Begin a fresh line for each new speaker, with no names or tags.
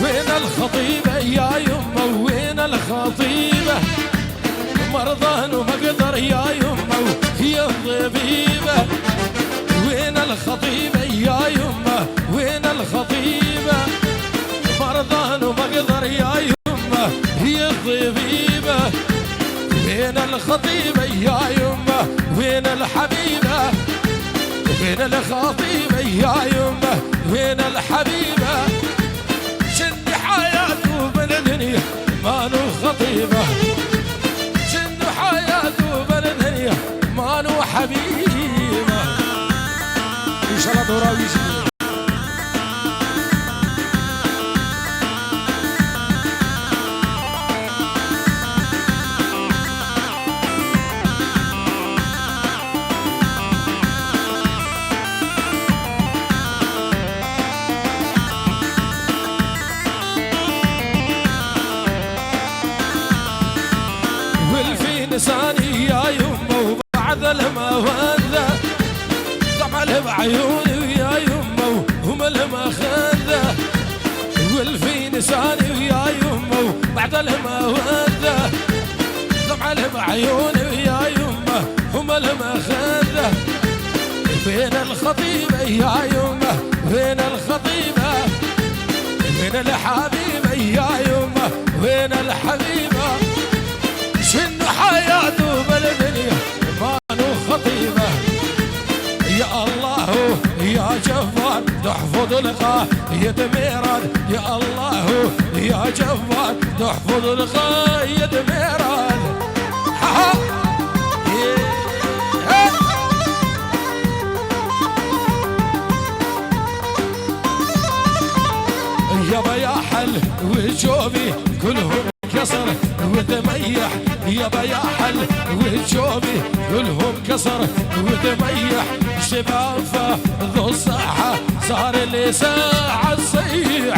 وين الخطيبة يا يمه وين الخطيبة مرضان ومقدر يا يمه هي الطبيبة وين الخطيبة يا يمه وين الخطيبة مرضان ومقدر يا يمه هي الطبيبة وين الخطيبة يا يمه وين الحبيبة وين الخطيبة يا يمه وين الحبيبة شن حياته بالدنيا ما له خطيبة شن حياته بالدنيا ما له حبيبة إن شاء الله دراويش لساني يا يمه وبعد المودة طمع بعيوني ويا يمه ومل ما خذه والفي لساني يا يمه وبعد المودة طمع بعيوني ويا يمه ومل ما خذه فين الخطيبة يا يمه وين الخطيبة وين الحبيبة يا يمه وين الحبيبة شنو حياته بالدنيا ما له خطيبة يا الله يا جبار تحفظ القايد ميراد يا الله يا جبار تحفظ القايد ميراد يابا يا حل وجوبي كلهم كسر وتميح يابا يا حل وجوبي كلهم كسر وتميح شباب ذو الصحة صار لي ساعة صيح